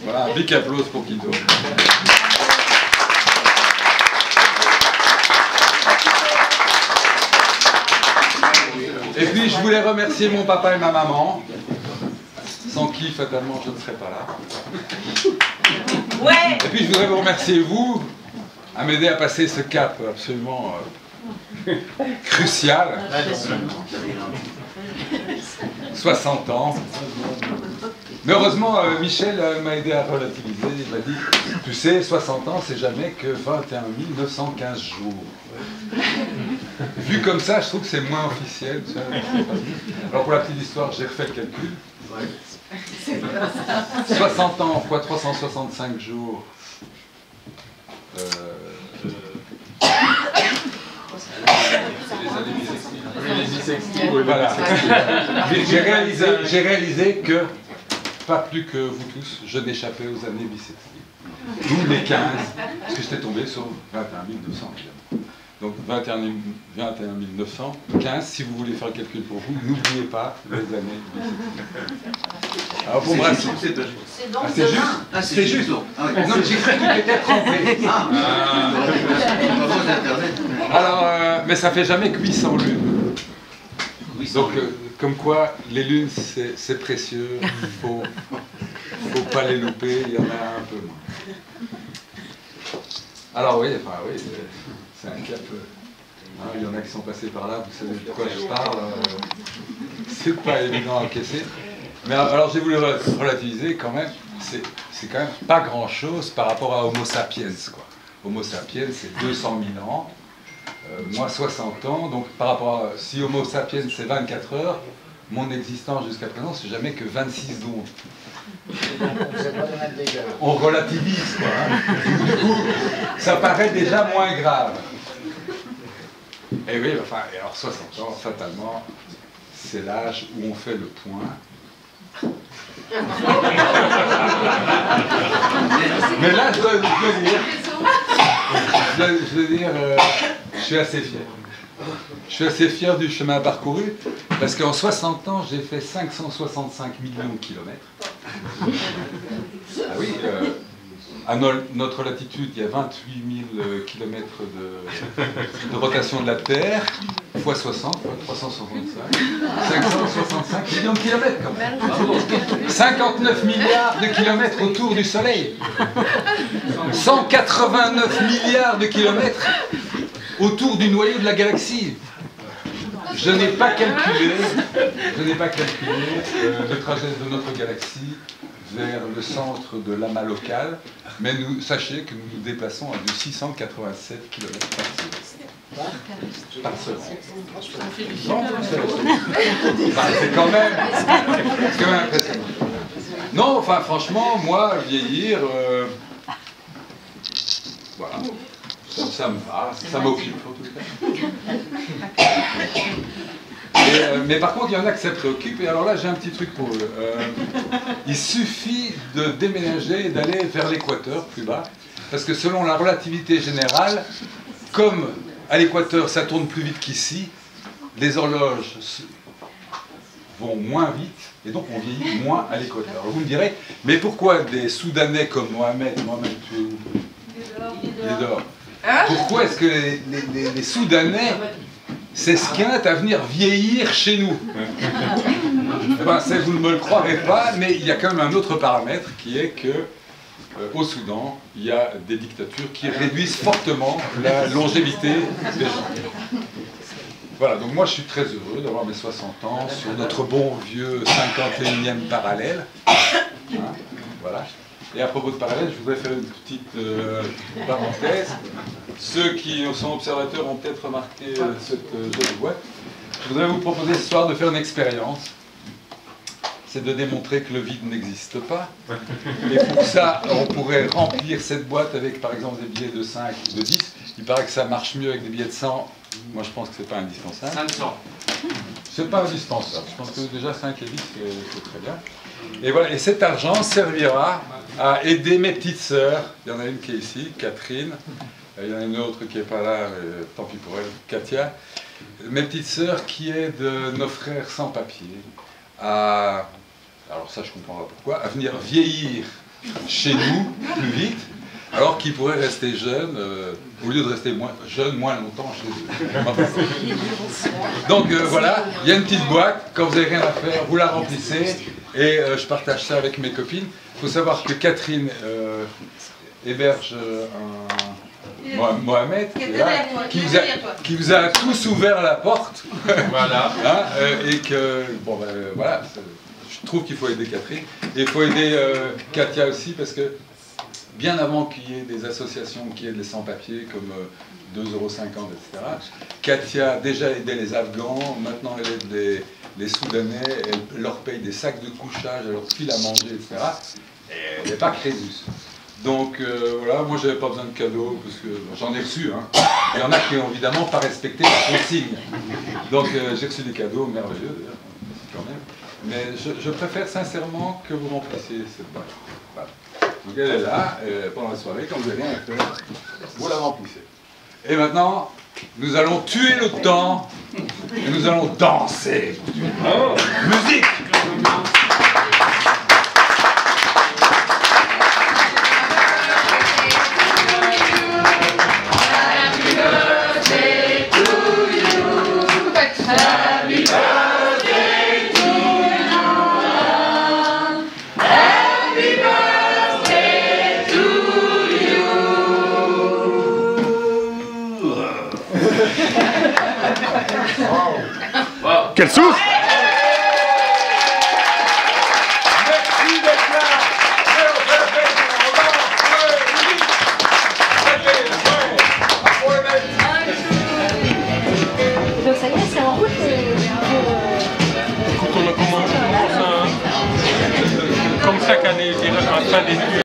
Voilà, un big applause pour Guido. Et puis je voulais remercier mon papa et ma maman, sans qui fatalement je ne serais pas là. Ouais. Et puis je voudrais vous remercier vous, à m'aider à passer ce cap absolument crucial. 60 ans. Mais heureusement, Michel m'a aidé à relativiser. Il m'a dit, tu sais, 60 ans, c'est jamais que 21 915 jours. Vu comme ça, je trouve que c'est moins officiel. Alors pour la petite histoire, j'ai refait le calcul. 60 ans fois 365 jours. C'est les années bissextiles. Voilà. J'ai réalisé que, pas plus que vous tous, je n'échappais aux années bissextiles. D'où les 15, parce que j'étais tombé sur 21 900. Donc 21 915, si vous voulez faire le calcul pour vous, n'oubliez pas les années bissextiles. Alors pour moi, c'est donc c'est juste. Ah, c'est juste. Non, j'ai cru que tu t'étais trompé. Alors, mais ça fait jamais que 800 lunes. Donc, comme quoi, les lunes, c'est précieux. Faut pas les louper. Il y en a un peu moins. Alors oui, enfin oui, c'est un cap. Il y en a qui sont passés par là. Vous savez de quoi je parle. C'est pas évident à encaisser. Mais alors j'ai voulu relativiser quand même. C'est quand même pas grand-chose par rapport à Homo sapiens, quoi. Homo sapiens, c'est 200 000 ans. Moi, 60 ans. Donc, par rapport à... Si Homo sapiens, c'est 24 heures, mon existence jusqu'à présent, c'est jamais que 26 secondes. On relativise, quoi. Hein. Du coup, ça paraît déjà moins grave. Et oui, enfin, et alors 60 ans, fatalement, c'est l'âge où on fait le point. Mais là, je dois dire, je suis assez fier. Je suis assez fier du chemin parcouru, parce qu'en 60 ans, j'ai fait 565 millions de kilomètres. Ah oui, à notre latitude, il y a 28 000 kilomètres de rotation de la Terre, fois 60, fois 365, 565 millions de kilomètres quand même. 59 milliards de kilomètres autour du Soleil. 189 milliards de kilomètres autour du noyau de la galaxie. Je n'ai pas calculé le trajet de notre galaxie vers le centre de l'amas local, mais sachez que nous nous déplaçons à de 687 km par seconde. C'est quand même impressionnant. Non, enfin franchement, moi, vieillir, voilà. Ça me va, ça m'occupe en tout cas. Mais par contre, il y en a que ça préoccupe, et alors là, j'ai un petit truc pour eux. Il suffit de déménager et d'aller vers l'équateur, plus bas, parce que selon la relativité générale, comme à l'équateur, ça tourne plus vite qu'ici, les horloges vont moins vite, et donc on vieillit moins à l'équateur. Vous me direz, mais pourquoi des Soudanais comme Mohamed, tu es où? Il est dehors. Pourquoi est-ce que les Soudanais s'esquintent à venir vieillir chez nous? Eh ben, vous ne me le croirez pas, mais il y a quand même un autre paramètre qui est que au Soudan, il y a des dictatures qui réduisent fortement la longévité des gens. Voilà, donc moi je suis très heureux d'avoir mes 60 ans sur notre bon vieux 51e parallèle. Hein, voilà. Et à propos de parallèle, je voudrais faire une petite parenthèse. Ceux qui sont observateurs ont peut-être remarqué cette jolie boîte. Je voudrais vous proposer ce soir de faire une expérience. C'est de démontrer que le vide n'existe pas. Et pour ça, on pourrait remplir cette boîte avec, par exemple, des billets de 5 ou de 10. Il paraît que ça marche mieux avec des billets de 100. Moi, je pense que c'est pas indispensable. 500. C'est pas indispensable. Je pense que déjà 5 et 10, c'est très bien. Et voilà, et cet argent servira à aider mes petites sœurs. Il y en a une qui est ici, Catherine. Il y en a une autre qui n'est pas là, tant pis pour elle, Katia. Mes petites sœurs qui aident nos frères sans papier à, alors ça je comprends pas pourquoi, à venir vieillir chez nous plus vite, alors qu'ils pourraient rester jeunes, au lieu de rester jeunes moins longtemps chez eux. Donc voilà, il y a une petite boîte, quand vous n'avez rien à faire, vous la remplissez, et je partage ça avec mes copines. Il faut savoir que Catherine héberge Mohamed, qui vous a tous ouvert la porte. Voilà. Hein, et que, bon ben voilà, je trouve qu'il faut aider Catherine. Et il faut aider Katia aussi, parce que bien avant qu'il y ait des associations qui aident les sans-papiers, comme 2,50 €, etc., Katia a déjà aidé les Afghans, maintenant elle aide les Soudanais, elle leur paye des sacs de couchage, elle leur file à manger, etc. Et elle n'est pas Crésus. Donc voilà, moi j'avais pas besoin de cadeaux, parce que j'en ai reçu. Hein. Il y en a qui n'ont évidemment pas respecté la consigne. Donc j'ai reçu des cadeaux merveilleux, d'ailleurs, quand même. Mais je préfère sincèrement que vous remplissiez cette boîte. Voilà. Donc elle est là, pendant la soirée, quand vous n'avez rien à faire, vous la remplissez. Et maintenant, nous allons tuer le temps, et nous allons danser. Musique! Quel souffle! Merci d'être là! Donc ça y est, c'est en route. On commence comme chaque année, je dirais, en fin d'études.